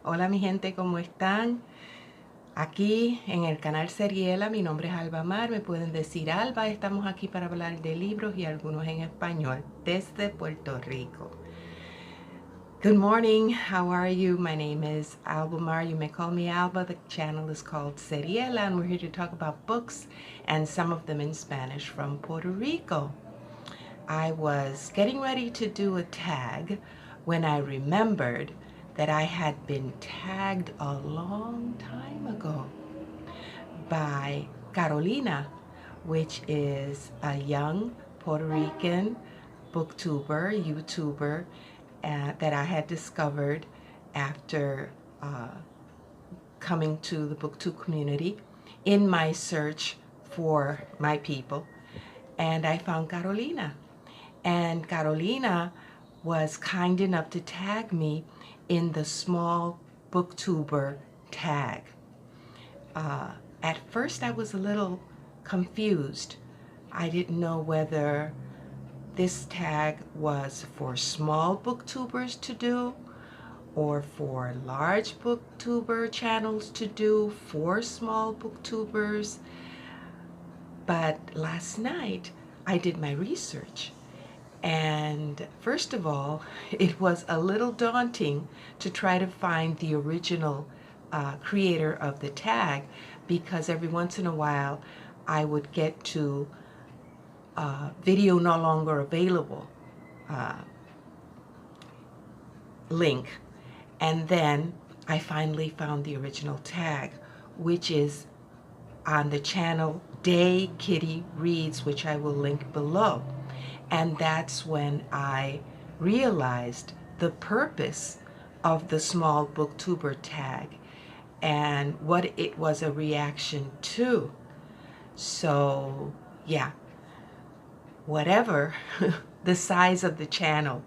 Hola mi gente, ¿cómo están? Aquí en el canal Seriela, mi nombre es Alba Mar, me pueden decir Alba, estamos aquí para hablar de libros y algunos en español desde Puerto Rico. Good morning, how are you? My name is Alba Mar, you may call me Alba. The channel is called Seriela and we're here to talk about books and some of them in Spanish from Puerto Rico. I was getting ready to do a tag when I remembered that I had been tagged a long time ago by Carolina, which is a young Puerto Rican booktuber, YouTuber that I had discovered after coming to the booktube community in my search for my people. And I found Carolina. And Carolina was kind enough to tag me in the small booktuber tag. At first I was a little confused. I didn't know whether this tag was for small booktubers to do or for large booktuber channels to do for small booktubers. But last night I did my research. And first of all, it was a little daunting to try to find the original creator of the tag, because every once in a while I would get to video no longer available link, and then I finally found the original tag, which is on the channel Day Kitty Reads, which I will link below. And that's when I realized the purpose of the small booktuber tag and what it was a reaction to. So yeah, whatever the size of the channel,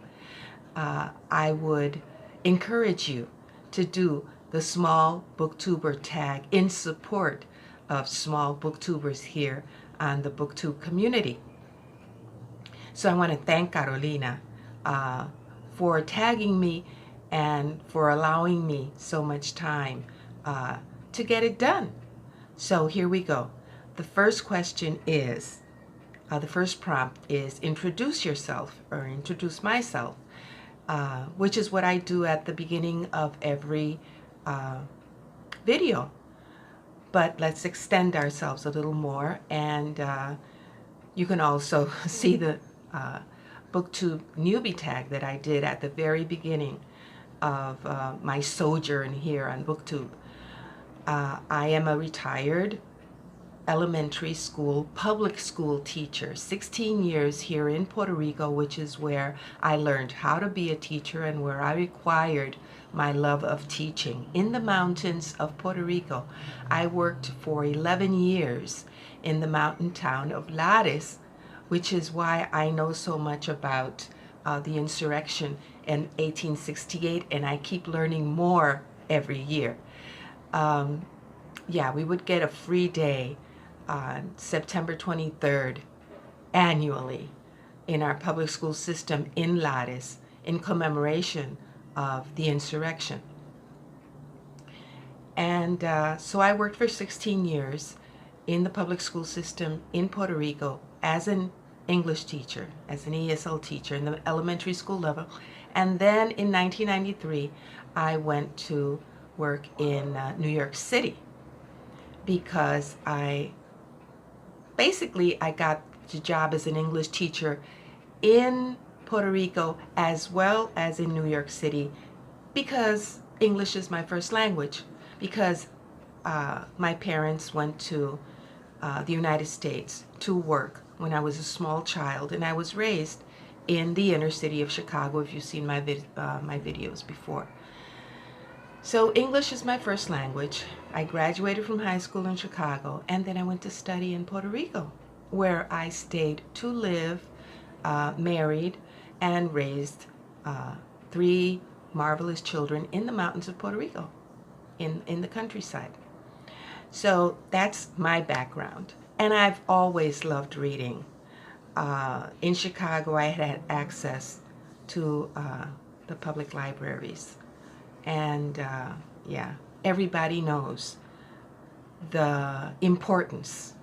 I would encourage you to do the small booktuber tag in support of small booktubers here on the booktube community. So I want to thank Carolina for tagging me and for allowing me so much time to get it done. So here we go. The first question is, the first prompt is introduce yourself, or introduce myself, which is what I do at the beginning of every video. But let's extend ourselves a little more, and you can also see the Booktube newbie tag that I did at the very beginning of my sojourn here on Booktube. I am a retired elementary school, public school teacher, 16 years here in Puerto Rico, which is where I learned how to be a teacher and where I acquired my love of teaching. In the mountains of Puerto Rico, I worked for 11 years in the mountain town of Lares, which is why I know so much about the insurrection in 1868, and I keep learning more every year. Yeah, we would get a free day on September 23rd annually in our public school system in Lares in commemoration of the insurrection. And so I worked for 16 years in the public school system in Puerto Rico as an English teacher, as an ESL teacher in the elementary school level. And then in 1993, I went to work in New York City, because I got the job as an English teacher in Puerto Rico as well as in New York City, because English is my first language, because my parents went to the United States to work when I was a small child, and I was raised in the inner city of Chicago, if you've seen my videos before. So English is my first language. I graduated from high school in Chicago, and then I went to study in Puerto Rico, where I stayed to live, married, and raised 3 marvelous children in the mountains of Puerto Rico, in the countryside. So that's my background. And I've always loved reading. In Chicago, I had access to the public libraries. And yeah, everybody knows the importance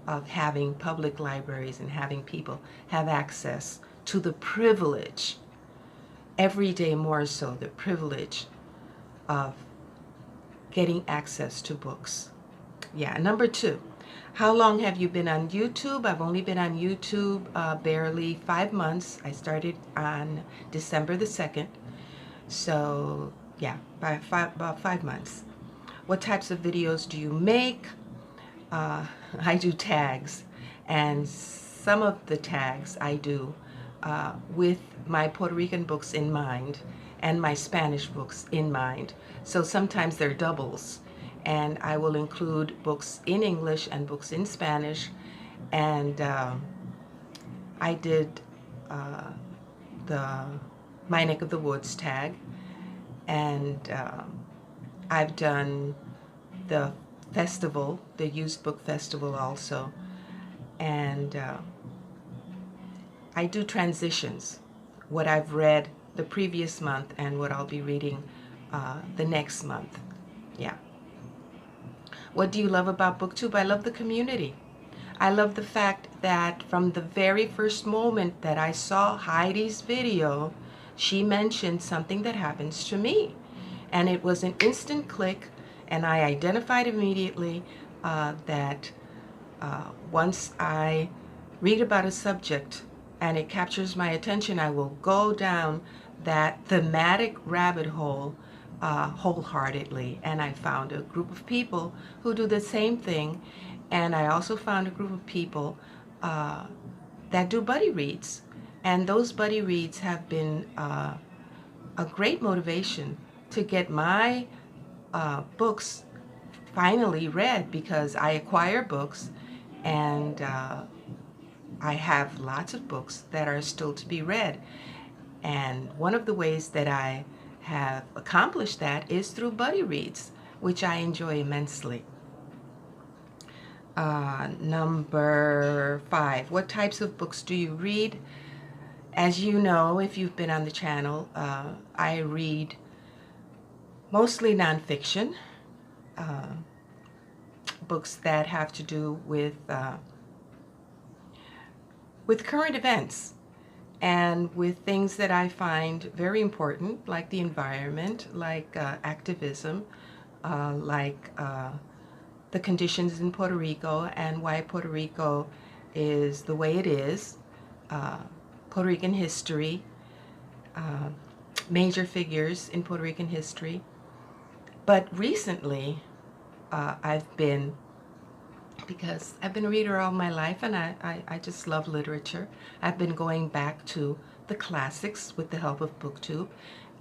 of having public libraries and having people have access to the privilege, every day more so, the privilege of getting access to books. Yeah, number 2, how long have you been on YouTube? I've only been on YouTube barely 5 months. I started on December the 2nd. So yeah, about 5 months. What types of videos do you make? I do tags, and some of the tags I do with my Puerto Rican books in mind and my Spanish books in mind. So sometimes they're doubles, and I will include books in English and books in Spanish. And I did the My Neck of the Woods tag, and I've done the festival, the used book festival also, and I do transitions, what I've read the previous month and what I'll be reading the next month. Yeah. What do you love about Booktube? I love the community. I love the fact that from the very first moment that I saw Heidi's video, she mentioned something that happens to me. And it was an instant click, and I identified immediately that once I read about a subject and it captures my attention, I will go down that thematic rabbit hole wholeheartedly. And I found a group of people who do the same thing, and I also found a group of people that do buddy reads. And those buddy reads have been a great motivation to get my books finally read, because I acquire books, and I have lots of books that are still to be read. And one of the ways that I have accomplished that is through buddy reads, which I enjoy immensely. Number 5, what types of books do you read? As you know, if you've been on the channel, I read mostly nonfiction, books that have to do with current events and with things that I find very important, like the environment, like activism, like the conditions in Puerto Rico and why Puerto Rico is the way it is, Puerto Rican history, major figures in Puerto Rican history. But recently, because I've been a reader all my life, and I just love literature, I've been going back to the classics with the help of Booktube.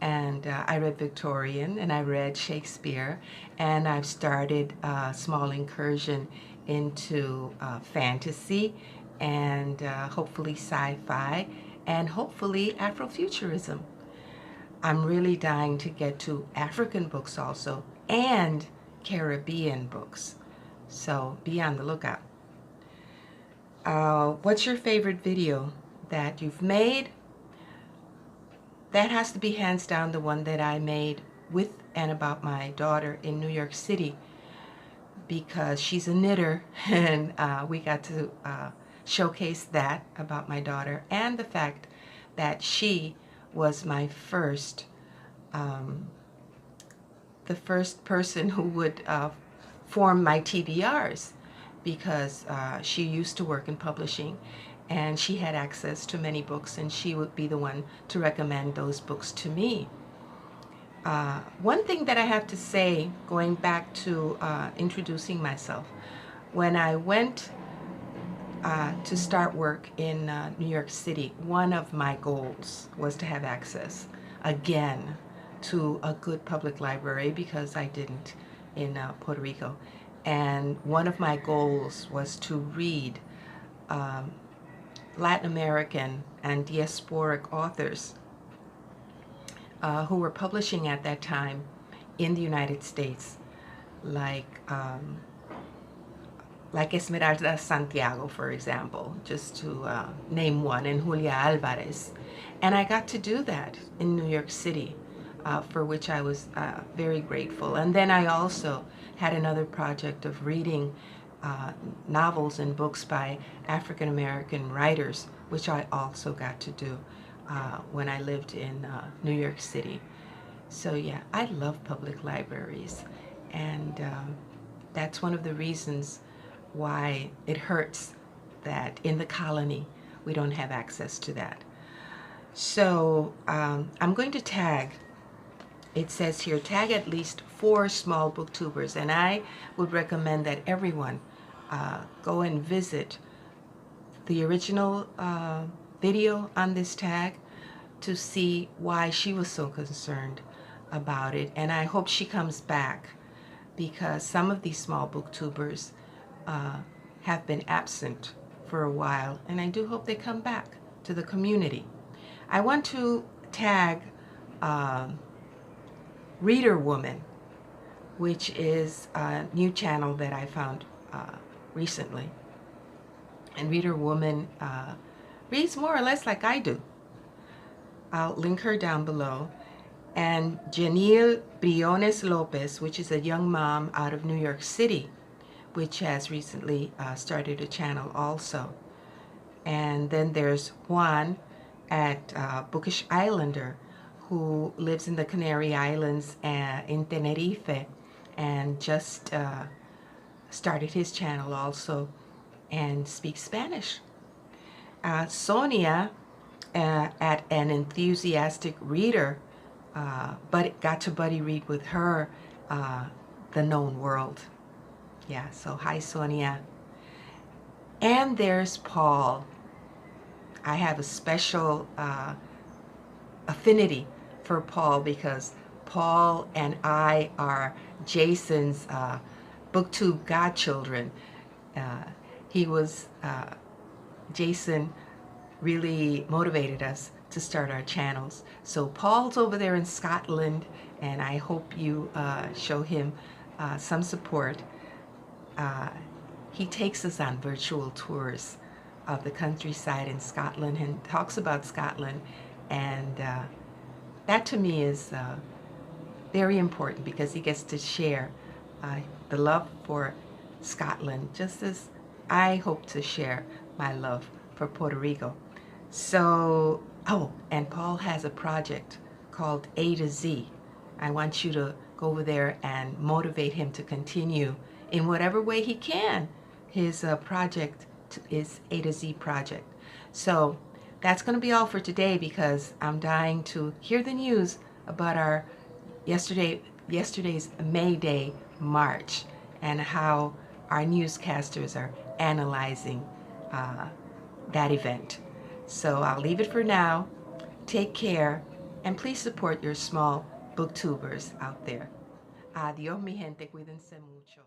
And I read Victorian, and I read Shakespeare, and I've started a small incursion into fantasy, and hopefully sci-fi, and hopefully Afrofuturism. I'm really dying to get to African books also, and Caribbean books. So be on the lookout. What's your favorite video that you've made? That has to be hands down the one that I made with and about my daughter in New York City, because she's a knitter, and we got to showcase that about my daughter, and the fact that she was my first, the first person who would form my TBRs, because she used to work in publishing, and she had access to many books, and she would be the one to recommend those books to me. One thing that I have to say, going back to introducing myself, when I went to start work in New York City, one of my goals was to have access, again, to a good public library, because I didn't in Puerto Rico. And one of my goals was to read Latin American and diasporic authors who were publishing at that time in the United States, like Esmeralda Santiago, for example, just to name one, and Julia Alvarez. And I got to do that in New York City for which I was very grateful. And then I also had another project of reading novels and books by African American writers, which I also got to do when I lived in New York City. So yeah, I love public libraries, and that's one of the reasons why it hurts that in the colony we don't have access to that. So I'm going to tag, it says here, tag at least 4 small booktubers, and I would recommend that everyone go and visit the original video on this tag to see why she was so concerned about it. And I hope she comes back, because some of these small booktubers have been absent for a while, and I do hope they come back to the community. I want to tag Reader Woman, which is a new channel that I found recently. And Reader Woman reads more or less like I do. I'll link her down below. And Yamil Briones Lopez, which is a young mom out of New York City, which has recently started a channel also. And then there's Juan at Bookish Islander, who lives in the Canary Islands in Tenerife, and just started his channel also and speaks Spanish. Sonia at An Enthusiastic Reader, but got to buddy read with her The Known World. Yeah, so hi Sonia. And there's Paul. I have a special affinity for Paul because Paul and I are Jason's Booktube godchildren. Jason really motivated us to start our channels. So Paul's over there in Scotland, and I hope you show him some support. He takes us on virtual tours of the countryside in Scotland and talks about Scotland, and that to me is very important, because he gets to share the love for Scotland, just as I hope to share my love for Puerto Rico. So, oh, and Paul has a project called A to Z. I want you to go over there and motivate him to continue in whatever way he can. His project is A to Z project. So that's going to be all for today, because I'm dying to hear the news about our yesterday's May Day March, and how our newscasters are analyzing that event. So I'll leave it for now. Take care, and please support your small booktubers out there. Adiós, mi gente, cuídense mucho.